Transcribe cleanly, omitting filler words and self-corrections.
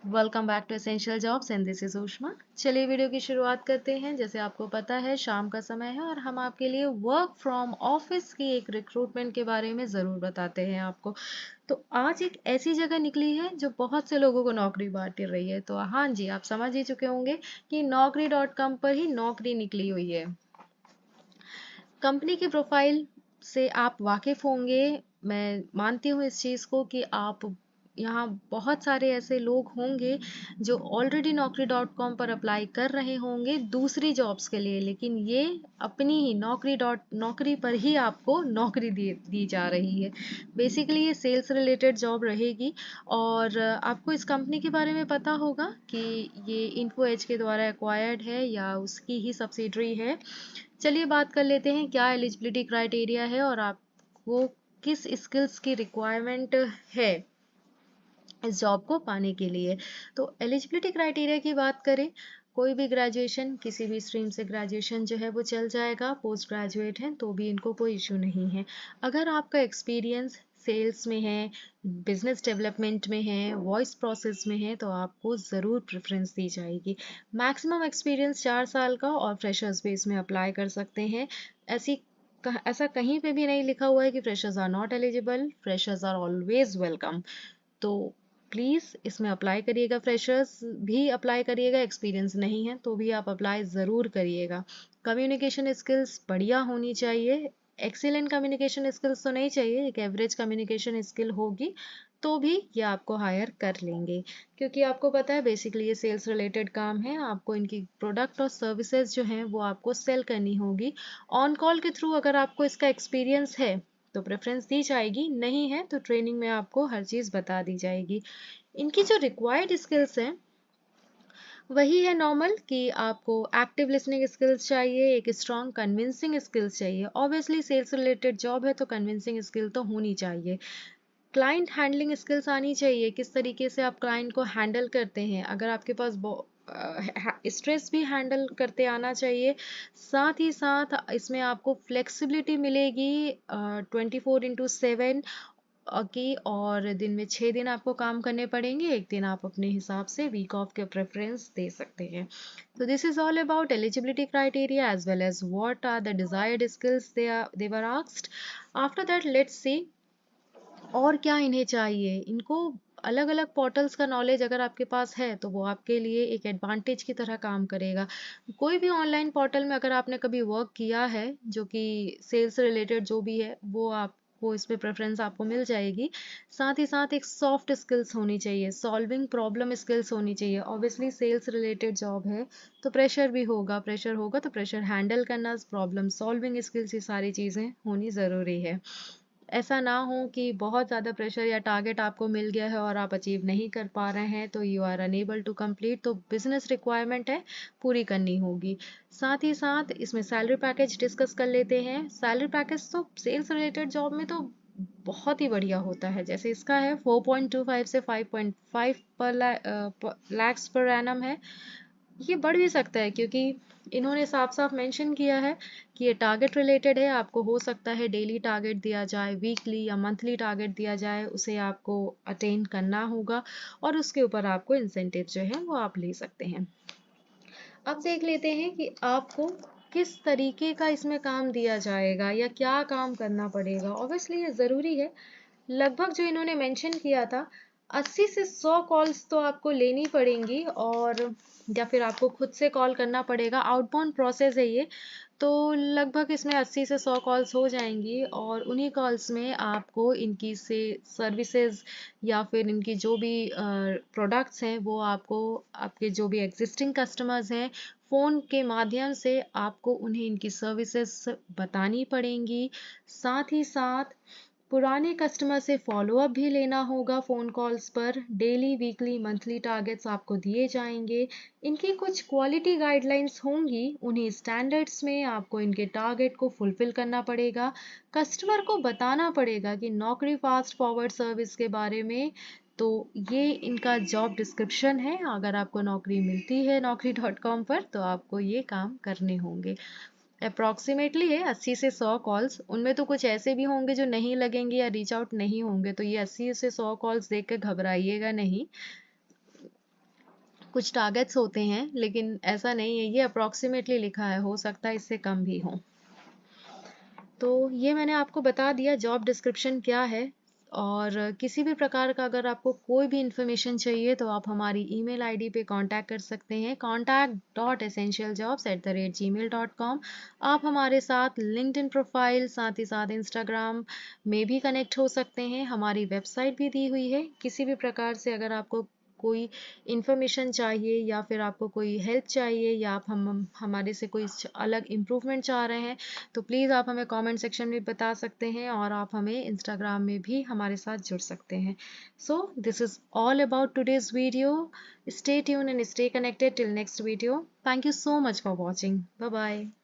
Welcome back to essential jobs and this is Ushma. चलिए video की शुरुआत करते हैं। जैसे आपको पता है शाम का समय है और हम आपके लिए वर्क फ्रॉम ऑफिस की एक रिक्रूटमेंट के बारे में ज़रूर बताते हैं आपको। तो आज एक ऐसी जगह निकली है जो बहुत से लोगों को नौकरी बांट रही है। तो हाँ जी, आप समझ ही चुके होंगे कि Naukri.com पर ही नौकरी निकली हुई है। कंपनी की प्रोफाइल से आप वाकिफ होंगे। मैं मानती हूँ इस चीज़ को कि आप यहाँ बहुत सारे ऐसे लोग होंगे जो ऑलरेडी Naukri.com पर अप्लाई कर रहे होंगे दूसरी जॉब्स के लिए, लेकिन ये अपनी ही नौकरी पर ही आपको नौकरी दी जा रही है। बेसिकली ये सेल्स रिलेटेड जॉब रहेगी और आपको इस कंपनी के बारे में पता होगा कि ये इन्फो एज के द्वारा एक्वायर्ड है या उसकी ही सब्सिडरी है। चलिए बात कर लेते हैं क्या एलिजिबिलिटी क्राइटेरिया है और आपको किस स्किल्स की रिक्वायरमेंट है इस जॉब को पाने के लिए। तो एलिजिबिलिटी क्राइटेरिया की बात करें, कोई भी ग्रेजुएशन किसी भी स्ट्रीम से ग्रेजुएशन जो है वो चल जाएगा। पोस्ट ग्रेजुएट हैं तो भी इनको कोई इशू नहीं है। अगर आपका एक्सपीरियंस सेल्स में है, बिजनेस डेवलपमेंट में है, वॉइस प्रोसेस में है तो आपको ज़रूर प्रेफरेंस दी जाएगी। मैक्सिमम एक्सपीरियंस 4 साल का और फ्रेशर्स बेस में अप्लाई कर सकते हैं। ऐसा कहीं पे भी नहीं लिखा हुआ है कि freshers are not eligible. Freshers are always welcome. तो प्लीज़ इसमें अप्लाई करिएगा। फ्रेशर्स भी अप्लाई करिएगा, एक्सपीरियंस नहीं है तो भी आप अप्लाई ज़रूर करिएगा। कम्युनिकेशन स्किल्स बढ़िया होनी चाहिए। एक्सीलेंट कम्युनिकेशन स्किल्स तो नहीं चाहिए, एक एवरेज कम्युनिकेशन स्किल होगी तो भी ये आपको हायर कर लेंगे, क्योंकि आपको पता है बेसिकली ये सेल्स रिलेटेड काम है। आपको इनकी प्रोडक्ट और सर्विसेज जो हैं वो आपको सेल करनी होगी। ऑन कॉल के थ्रू अगर आपको इसका एक्सपीरियंस है तो प्रेफरेंस दी जाएगी, नहीं है तो ट्रेनिंग में आपको हर चीज़ बता दी जाएगी। इनकी जो रिक्वायर्ड स्किल्स हैं वही है नॉर्मल कि आपको एक्टिव लिसनिंग स्किल्स चाहिए, एक स्ट्रॉन्ग कन्विंसिंग स्किल्स चाहिए। ऑब्वियसली सेल्स रिलेटेड जॉब है तो कन्विंसिंग स्किल तो होनी चाहिए। क्लाइंट हैंडलिंग स्किल्स आनी चाहिए, किस तरीके से आप क्लाइंट को हैंडल करते हैं। अगर आपके पास स्ट्रेस भी हैंडल करते आना चाहिए। साथ ही साथ इसमें आपको फ्लेक्सिबिलिटी मिलेगी 24/7 की, और दिन में 6 दिन आपको काम करने पड़ेंगे, एक दिन आप अपने हिसाब से वीक ऑफ के प्रेफरेंस दे सकते हैं। तो this is all about eligibility criteria as well as what are the desired skills they were asked. After that let's see और क्या इन्हें चाहिए। इनको अलग अलग पोर्टल्स का नॉलेज अगर आपके पास है तो वो आपके लिए एक एडवांटेज की तरह काम करेगा। कोई भी ऑनलाइन पोर्टल में अगर आपने कभी वर्क किया है जो कि सेल्स रिलेटेड जो भी है वो आपको इसमें प्रेफरेंस आपको मिल जाएगी। साथ ही साथ एक सॉफ्ट स्किल्स होनी चाहिए, सॉल्विंग प्रॉब्लम स्किल्स होनी चाहिए। ऑब्वियसली सेल्स रिलेटेड जॉब है तो प्रेशर होगा तो प्रेशर हैंडल करना, प्रॉब्लम सॉल्विंग स्किल्स, ये सारी चीज़ें होनी ज़रूरी है। ऐसा ना हो कि बहुत ज़्यादा प्रेशर या टारगेट आपको मिल गया है और आप अचीव नहीं कर पा रहे हैं तो you are unable to complete, तो बिजनेस रिक्वायरमेंट है, पूरी करनी होगी। साथ ही साथ इसमें सैलरी पैकेज डिस्कस कर लेते हैं। सैलरी पैकेज तो सेल्स रिलेटेड जॉब में तो बहुत ही बढ़िया होता है। जैसे इसका है 4.25 से 5.5 पर लैक्स पर एनम है। ये बढ़ भी सकता है क्योंकि इन्होंने साफ साफ मेंशन किया है कि ये टारगेट रिलेटेड है। आपको हो सकता है डेली टारगेट दिया जाए, वीकली या मंथली टारगेट दिया जाए, उसे आपको अटेन करना होगा और उसके ऊपर आपको इंसेंटिव जो है वो आप ले सकते हैं। अब देख लेते हैं कि आपको किस तरीके का इसमें काम दिया जाएगा या क्या काम करना पड़ेगा। ऑब्वियसली ये ज़रूरी है। लगभग जो इन्होंने मेंशन किया था 80 से 100 कॉल्स तो आपको लेनी पड़ेंगी, और या फिर आपको खुद से कॉल करना पड़ेगा। आउटबाउंड प्रोसेस है ये, तो लगभग इसमें 80 से 100 कॉल्स हो जाएंगी और उन्हीं कॉल्स में आपको इनकी से सर्विसेज या फिर इनकी जो भी प्रोडक्ट्स हैं वो आपको, आपके जो भी एग्जिस्टिंग कस्टमर्स हैं, फ़ोन के माध्यम से आपको उन्हें इनकी सर्विसेज बतानी पड़ेंगी। साथ ही साथ पुराने कस्टमर से फॉलोअप भी लेना होगा फ़ोन कॉल्स पर। डेली, वीकली, मंथली टारगेट्स आपको दिए जाएंगे। इनकी कुछ क्वालिटी गाइडलाइंस होंगी, उन्हीं स्टैंडर्ड्स में आपको इनके टारगेट को फुलफिल करना पड़ेगा। कस्टमर को बताना पड़ेगा कि नौकरी फास्ट फॉरवर्ड सर्विस के बारे में। तो ये इनका जॉब डिस्क्रिप्शन है। अगर आपको नौकरी मिलती है Naukri.com पर तो आपको ये काम करने होंगे। अप्रॉक्सीमेटली है 80 से 100 कॉल्स। उनमें तो कुछ ऐसे भी होंगे जो नहीं लगेंगे या रीच आउट नहीं होंगे, तो ये 80 से 100 कॉल्स देख के घबराइएगा नहीं। कुछ टारगेट्स होते हैं, लेकिन ऐसा नहीं है, ये अप्रॉक्सीमेटली लिखा है, हो सकता है इससे कम भी हो। तो ये मैंने आपको बता दिया जॉब डिस्क्रिप्शन क्या है। और किसी भी प्रकार का अगर आपको कोई भी इंफॉर्मेशन चाहिए तो आप हमारी ईमेल आईडी पे कांटेक्ट कर सकते हैं, contact.essentialjobs@gmail.com। आप हमारे साथ लिंक्डइन प्रोफाइल, साथ ही साथ इंस्टाग्राम में भी कनेक्ट हो सकते हैं। हमारी वेबसाइट भी दी हुई है। किसी भी प्रकार से अगर आपको कोई इन्फॉर्मेशन चाहिए या फिर आपको कोई हेल्प चाहिए या आप हमारे से कोई अलग इम्प्रूवमेंट चाह रहे हैं तो प्लीज़ आप हमें कमेंट सेक्शन में बता सकते हैं, और आप हमें इंस्टाग्राम में भी हमारे साथ जुड़ सकते हैं। So this is all about today's video. Stay tune and stay connected till next video. Thank you so much for watching. Bye bye.